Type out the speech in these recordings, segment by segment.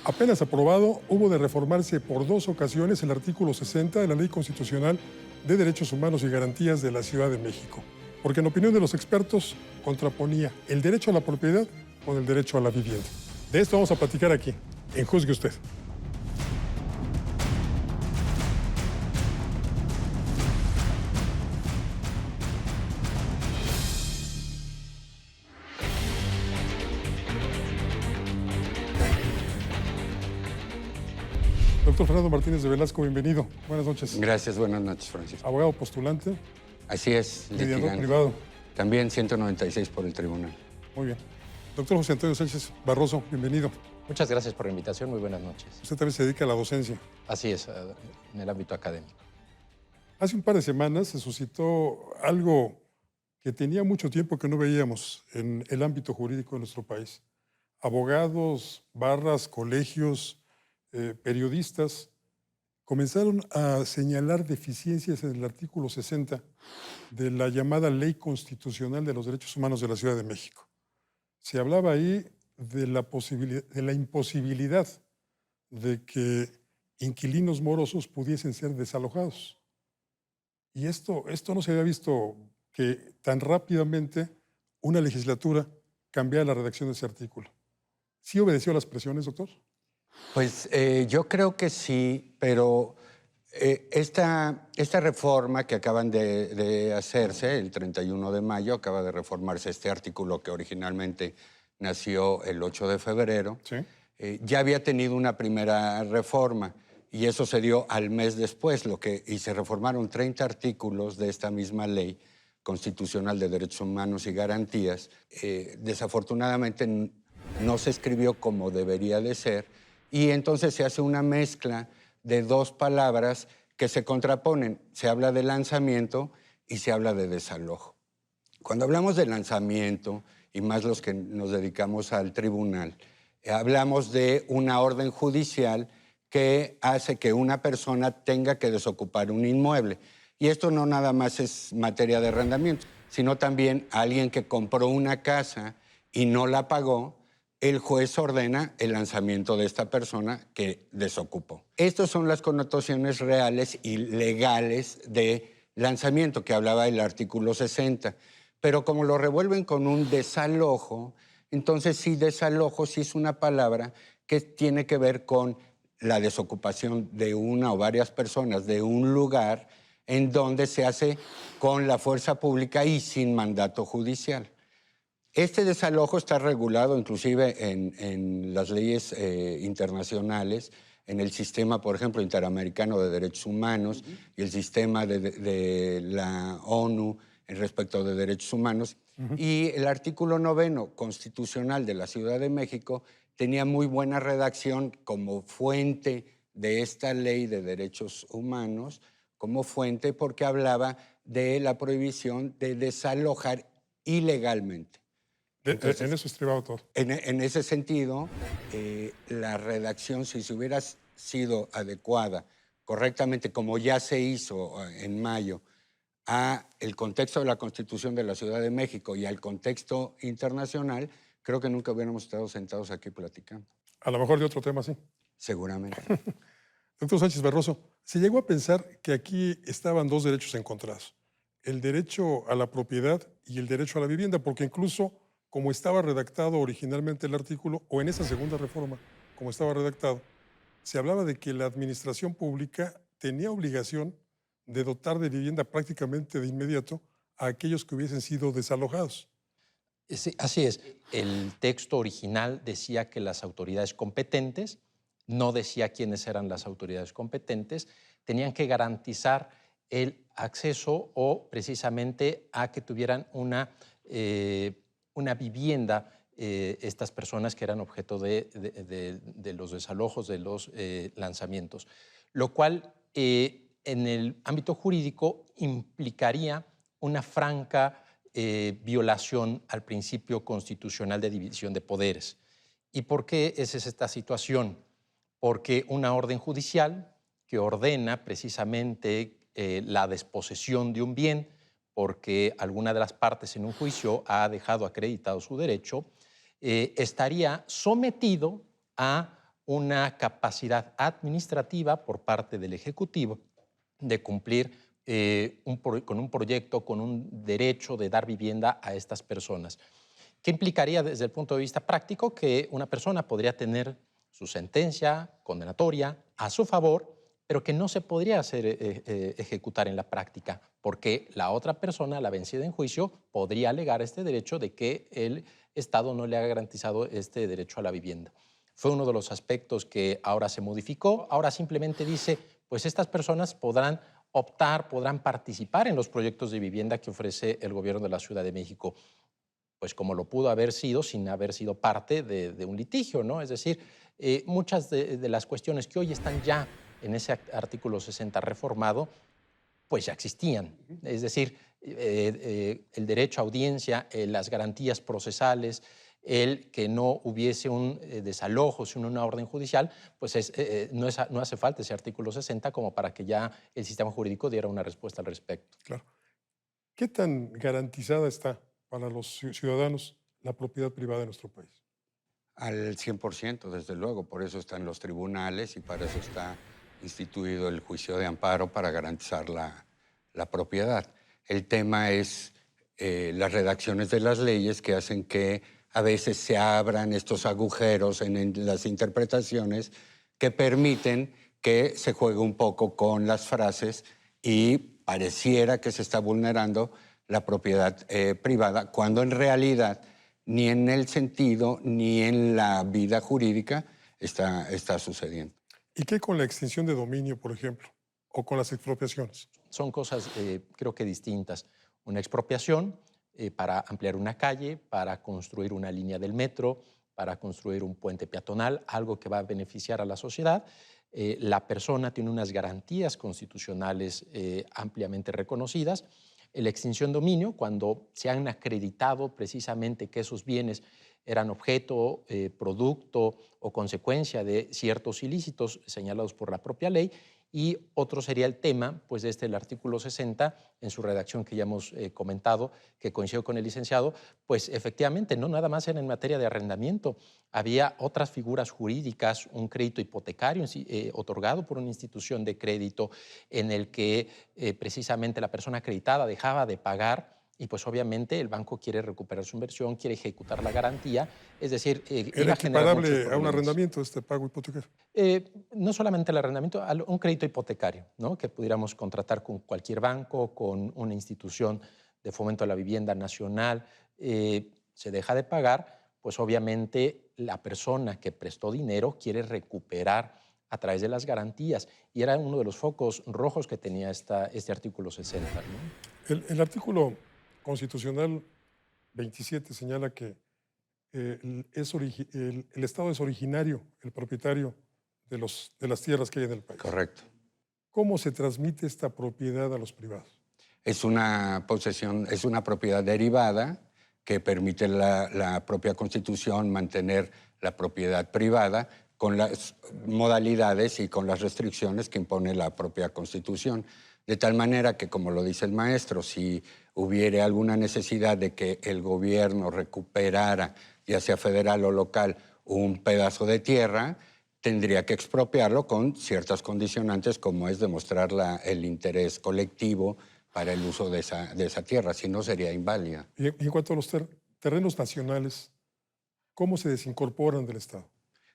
Apenas aprobado, hubo de reformarse por 2 ocasiones el artículo 60 de la Ley Constitucional de Derechos Humanos y Garantías de la Ciudad de México, porque en opinión de los expertos contraponía el derecho a la propiedad con el derecho a la vivienda. De esto vamos a platicar aquí, en Juzgue Usted. Doctor Fernando Martínez de Velasco, bienvenido. Buenas noches. Gracias, buenas noches, Francisco. Abogado postulante. Así es, Mediador litigante. privado. También 196 por el tribunal. Muy bien. Doctor José Antonio Sánchez Barroso, bienvenido. Muchas gracias por la invitación, muy buenas noches. Usted también se dedica a la docencia. Así es, en el ámbito académico. Hace un par de semanas se suscitó algo que tenía mucho tiempo que no veíamos en el ámbito jurídico de nuestro país. Abogados, barras, colegios, periodistas comenzaron a señalar deficiencias en el artículo 60 de la llamada Ley Constitucional de los Derechos Humanos de la Ciudad de México. Se hablaba ahí de la imposibilidad de que inquilinos morosos pudiesen ser desalojados. Y esto no se había visto, que tan rápidamente una legislatura cambiara la redacción de ese artículo. ¿Sí obedeció a las presiones, doctor? Pues yo creo que sí, pero esta reforma que acaban de hacerse, el 31 de mayo, acaba de reformarse este artículo que originalmente nació el 8 de febrero, Sí. Ya había tenido una primera reforma y eso se dio al mes después, y se reformaron 30 artículos de esta misma ley constitucional de derechos humanos y garantías. Desafortunadamente no se escribió como debería de ser y entonces se hace una mezcla de dos palabras que se contraponen. Se habla de lanzamiento y se habla de desalojo. Cuando hablamos de lanzamiento, y más los que nos dedicamos al tribunal, hablamos de una orden judicial que hace que una persona tenga que desocupar un inmueble. Y esto no nada más es materia de arrendamiento, sino también alguien que compró una casa y no la pagó, el juez ordena el lanzamiento de esta persona que desocupó. Estas son las connotaciones reales y legales de lanzamiento que hablaba el artículo 60. Pero como lo revuelven con un desalojo, entonces sí, desalojo sí es una palabra que tiene que ver con la desocupación de una o varias personas de un lugar en donde se hace con la fuerza pública y sin mandato judicial. Este desalojo está regulado inclusive en las leyes internacionales, en el sistema, por ejemplo, interamericano de derechos humanos y el sistema de la ONU en respecto de derechos humanos. Y el artículo 9 constitucional de la Ciudad de México tenía muy buena redacción como fuente de esta ley de derechos humanos, como fuente porque hablaba de la prohibición de desalojar ilegalmente. Entonces, en eso estribaba todo. en ese sentido, la redacción, si se hubiera sido adecuada correctamente, como ya se hizo en mayo, a el contexto de la Constitución de la Ciudad de México y al contexto internacional, creo que nunca hubiéramos estado sentados aquí platicando. A lo mejor de otro tema, sí. Seguramente. Doctor Sánchez Barroso, se llegó a pensar que aquí estaban dos derechos encontrados, el derecho a la propiedad y el derecho a la vivienda, porque incluso como estaba redactado originalmente el artículo, o en esa segunda reforma, como estaba redactado, se hablaba de que la administración pública tenía obligación de dotar de vivienda prácticamente de inmediato a aquellos que hubiesen sido desalojados. Sí, así es. El texto original decía que las autoridades competentes, no decía quiénes eran las autoridades competentes, tenían que garantizar el acceso o precisamente a que tuvieran una vivienda estas personas que eran objeto de los desalojos, de los lanzamientos, lo cual en el ámbito jurídico implicaría una franca violación al principio constitucional de división de poderes. ¿Y por qué es esta situación? Porque una orden judicial que ordena precisamente la desposesión de un bien porque alguna de las partes en un juicio ha dejado acreditado su derecho, estaría sometido a una capacidad administrativa por parte del Ejecutivo de cumplir con un proyecto, con un derecho de dar vivienda a estas personas. ¿Qué implicaría desde el punto de vista práctico? Que una persona podría tener su sentencia condenatoria a su favor, pero que no se podría ejecutar en la práctica, porque la otra persona, la vencida en juicio, podría alegar este derecho de que el Estado no le ha garantizado este derecho a la vivienda. Fue uno de los aspectos que ahora se modificó. Ahora simplemente dice, pues estas personas podrán optar, podrán participar en los proyectos de vivienda que ofrece el gobierno de la Ciudad de México, pues como lo pudo haber sido sin haber sido parte de un litigio, ¿no? Es decir, muchas de las cuestiones que hoy están ya en ese artículo 60 reformado, pues ya existían. Es decir, el derecho a audiencia, las garantías procesales, el que no hubiese un desalojo sin una orden judicial, pues no hace falta ese artículo 60 como para que ya el sistema jurídico diera una respuesta al respecto. Claro. ¿Qué tan garantizada está para los ciudadanos la propiedad privada en nuestro país? Al 100%, desde luego. Por eso están los tribunales y para eso está instituido el juicio de amparo para garantizar la propiedad. El tema es las redacciones de las leyes que hacen que a veces se abran estos agujeros en las interpretaciones que permiten que se juegue un poco con las frases y pareciera que se está vulnerando la propiedad privada, cuando en realidad ni en el sentido ni en la vida jurídica está sucediendo. ¿Y qué con la extinción de dominio, por ejemplo, o con las expropiaciones? Son cosas, creo que distintas. Una expropiación para ampliar una calle, para construir una línea del metro, para construir un puente peatonal, algo que va a beneficiar a la sociedad. La persona tiene unas garantías constitucionales ampliamente reconocidas. La extinción de dominio, cuando se han acreditado precisamente que esos bienes eran objeto, producto o consecuencia de ciertos ilícitos señalados por la propia ley. Y otro sería el tema, pues el artículo 60, en su redacción que ya hemos comentado, que coincidió con el licenciado, pues efectivamente no nada más era en materia de arrendamiento, había otras figuras jurídicas, un crédito hipotecario otorgado por una institución de crédito en el que precisamente la persona acreditada dejaba de pagar y pues obviamente el banco quiere recuperar su inversión, quiere ejecutar la garantía, es decir, ¿Era equiparable a un arrendamiento este pago hipotecario? No solamente el arrendamiento, un crédito hipotecario, ¿no? Que pudiéramos contratar con cualquier banco, con una institución de fomento a la vivienda nacional, se deja de pagar, pues obviamente la persona que prestó dinero quiere recuperar a través de las garantías. Y era uno de los focos rojos que tenía este artículo 60, ¿no? El artículo constitucional 27 señala que el Estado es originario, el propietario de las tierras que hay en el país. Correcto. ¿Cómo se transmite esta propiedad a los privados? Es una posesión, es una propiedad derivada que permite la propia Constitución mantener la propiedad privada con las modalidades y con las restricciones que impone la propia Constitución. De tal manera que, como lo dice el maestro, si hubiere alguna necesidad de que el gobierno recuperara, ya sea federal o local, un pedazo de tierra, tendría que expropiarlo con ciertas condicionantes, como es demostrar el interés colectivo para el uso de esa tierra, si no sería inválida. Y en cuanto a los terrenos nacionales, ¿cómo se desincorporan del Estado?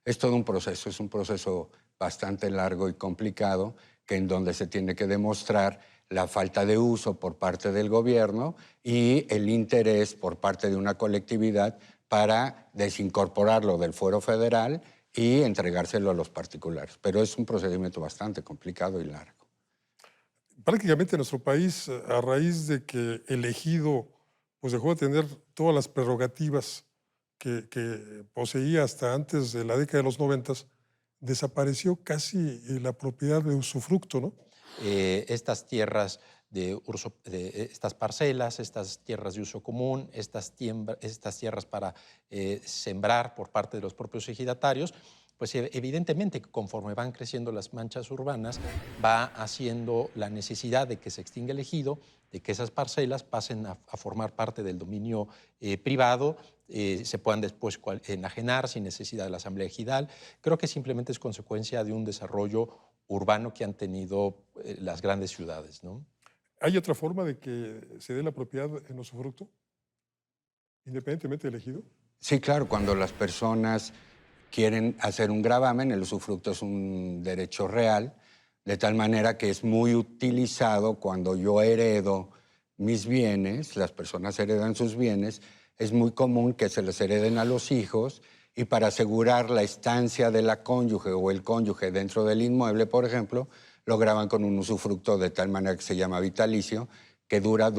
Es todo un proceso, es un proceso bastante largo y complicado, en donde se tiene que demostrar la falta de uso por parte del gobierno y el interés por parte de una colectividad para desincorporarlo del fuero federal y entregárselo a los particulares. Pero es un procedimiento bastante complicado y largo. Prácticamente nuestro país, a raíz de que el ejido pues dejó de tener todas las prerrogativas que poseía hasta antes de la década de los 90, desapareció casi la propiedad de usufructo, ¿no? Estas tierras estas parcelas, estas tierras de uso común, estas tierras para sembrar por parte de los propios ejidatarios, pues evidentemente conforme van creciendo las manchas urbanas, va haciendo la necesidad de que se extinga el ejido, de que esas parcelas pasen a formar parte del dominio privado, se puedan después enajenar sin necesidad de la Asamblea Ejidal. Creo que simplemente es consecuencia de un desarrollo urbano que han tenido las grandes ciudades, ¿no? ¿Hay otra forma de que se dé la propiedad en usufructo, independientemente del ejido? Sí, claro, cuando las personas quieren hacer un gravamen, el usufructo es un derecho real, de tal manera que es muy utilizado cuando yo heredo mis bienes, las personas heredan sus bienes, es muy común que se les hereden a los hijos y para asegurar la estancia de la cónyuge o el cónyuge dentro del inmueble, por ejemplo, lo graban con un usufructo de tal manera que se llama vitalicio, que dura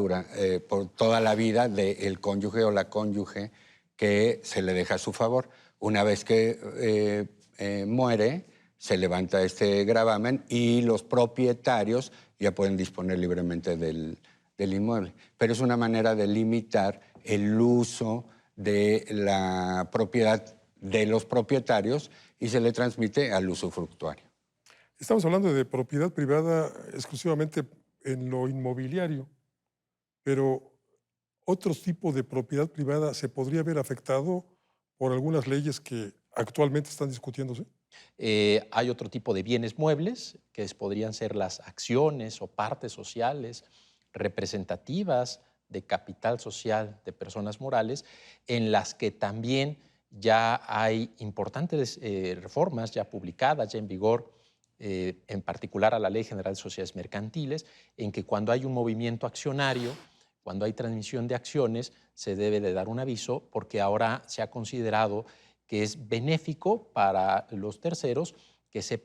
por toda la vida del cónyuge o la cónyuge que se le deja a su favor. Una vez que muere, se levanta este gravamen y los propietarios ya pueden disponer libremente del inmueble. Pero es una manera de limitar el uso de la propiedad de los propietarios y se le transmite al usufructuario. Estamos hablando de propiedad privada exclusivamente en lo inmobiliario, pero otros tipos de propiedad privada se podría ver afectado por algunas leyes que actualmente están discutiéndose. Hay otro tipo de bienes muebles, que podrían ser las acciones o partes sociales representativas de capital social de personas morales, en las que también ya hay importantes reformas ya publicadas, ya en vigor, en particular a la Ley General de Sociedades Mercantiles, en que cuando hay un movimiento accionario, cuando hay transmisión de acciones, se debe de dar un aviso porque ahora se ha considerado que es benéfico para los terceros que se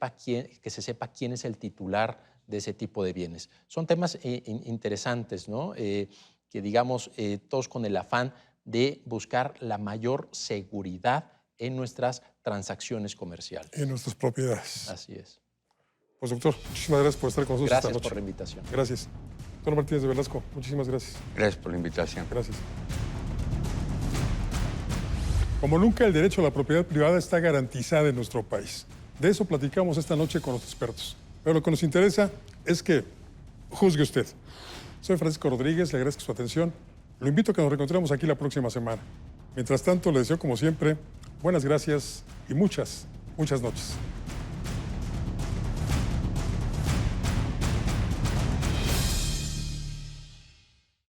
sepa quién es el titular de ese tipo de bienes. Son temas interesantes, ¿no? Que digamos, todos con el afán de buscar la mayor seguridad en nuestras transacciones comerciales. En nuestras propiedades. Así es. Pues doctor, muchísimas gracias por estar con nosotros esta Gracias noche. por la invitación. Gracias. Doctor Martínez de Velasco, muchísimas gracias. Gracias por la invitación. Gracias. Como nunca, el derecho a la propiedad privada está garantizado en nuestro país. De eso platicamos esta noche con los expertos. Pero lo que nos interesa es que juzgue usted. Soy Francisco Rodríguez, le agradezco su atención. Lo invito a que nos reencontremos aquí la próxima semana. Mientras tanto, le deseo, como siempre, buenas gracias y muchas noches.